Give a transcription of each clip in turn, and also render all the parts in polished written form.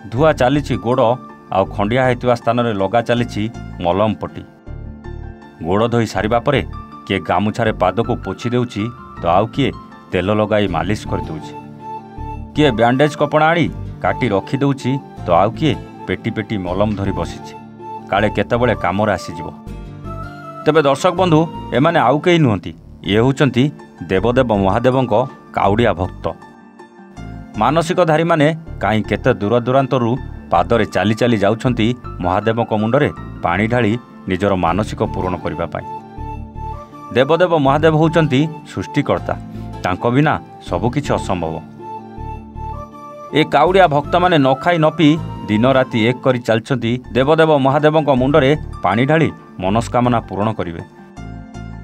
धुआ चली गोड़ आ खंडिया होता स्थान में लगा चली मलम पट्टी। गोड़ धोई सारिबा परे किए गामुछारे पाद को पोछि देउछि तो आउ किए तेल लगाई मालिश कर देउछि, किए बैंडेज कपड़ा आनी काटी रखी देउछि तो आउ किए पेटी पेटी मलम धरी बसिछि काले केतेबेले कामरे आसीजिवो। तेबे दर्शक बंधु एमाने आउ केही नुहंती, ये होउचंती देवदेव महादेवंको काउडिया भक्त। मानसिकधारी माने काई केते दूर दूरांतरु पादरे चाली चाली जाउछंती महादेवंको मुंडरे पानी ढाली निजर मानसिक पूरण करिबा पाई। देवदेव महादेव होउचंती सृष्टिकर्ता, तांको बिना सबकिछि असंभव। ए काउडिया भक्त माने न खाई न पी दिन राति एक करी चलछंती देवदेव महादेवंको मुंडरे पानी ढाली मनस्कामना पूरण करिवे।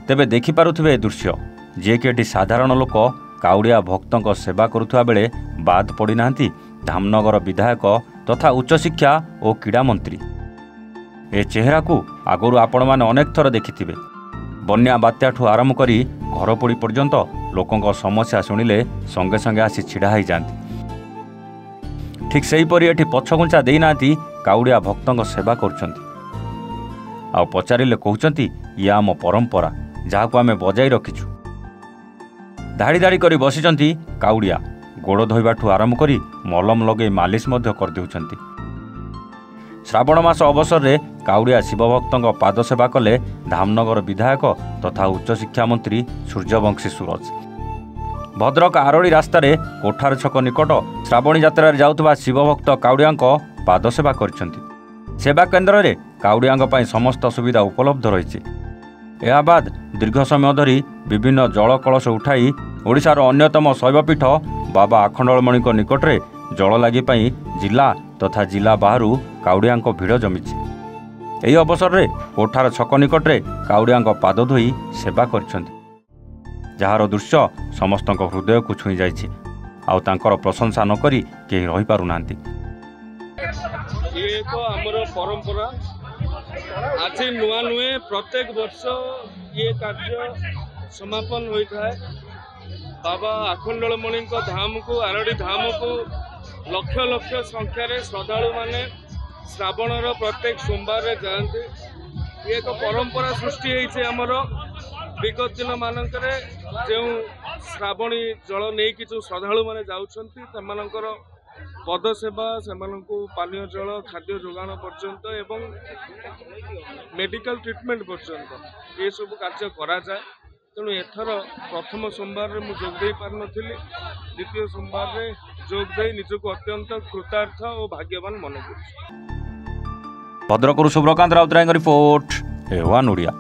तेबे देखि पारुथिबे दृश्य जे कि एटी साधारण लोक काउडिया भक्तों सेवा करुवा बेले बाद पड़ी नांती धामनगर विधायक तथा उच्चशिक्षा और क्रीड़ा मंत्री। ए चेहरा को आगुरी आपण मैंने अनेक थर देखिथिबे। बन्या बात्या ठू आरंभ करी घर पोड़ी पर्यंत लोकों समस्या शुणिले संगे संगे आसी छिड़ा हो जाती। ठीक सेहीपरि एठी पछघुंचा देना काउडिया भक्तों सेवा करुछंती। आ पचारिले कहउछंती ये आम परंपरा जहाको आमे बजाई रखिछु। धाड़ी धाड़ी करी बसिचंती काउडिया, गोड़ धोइबाठू आरंभ करी मलम लगे मालिश मध्य कर देउछंती। श्रावण मास अवसर रे काउडिया शिवभक्तों पाद सेवा कले धामनगर विधायक तथा उच्चशिक्षा मंत्री सूर्यवंशी सूरज। भद्रक आरड़ी रास्तार कोठार छक निकट श्रावणी यात्रा जाउथबा शिवभक्त काउडिया पाद सेवा करिसेंती। सेवा केन्द्र रे काउडिया पई समस्त सुविधा उपलब्ध रही। यह बाद दीर्घ समय धरी विभिन्न जल कलश उठाई ओडिशार अन्यतम शैवपीठ बाबा आखंडलमणि निकट में जल लगी जिला तथा जिला बाहर काउडिया भिड़ जमीची। यही अवसर में कोठार छक निकट में काउडिया पाद धोई सेवा कर जार दृश्य समस्त हृदय को छुई जाइछि। आउ तांकर प्रशंसा न करी केही रहि पारु नांती। ये एक हमर परंपरा आज नुआ नुए प्रत्येक वर्ष ये कार्य समापन होता है। बाबा आखंडलमणि धाम को आरड़ी धाम को लक्ष लक्ष संख्यार श्रद्धालु माने श्रावणर प्रत्येक सोमवार जाते। ये एक परंपरा सृष्टि होती आमर विगत दिन मानक जो श्रावणी जल नहीं जो श्रद्धालु माने जाऊँच पद सेवा से पानीय जल खाद्य जोगाण पर्यंत एवं मेडिकल ट्रीटमेंट पर्यंत ये सब कार्य करा जाए। तेणु एथर प्रथम सोमवार में जोगदे पार नथिली, द्वितीय सोमवार में जोगदे निजक अत्यंत कृतार्थ और भाग्यवान मन कर। भद्रकରୁ सुब्रकांत राउतरायଙ୍କ रिपोर्ट, ए1 ओडिया।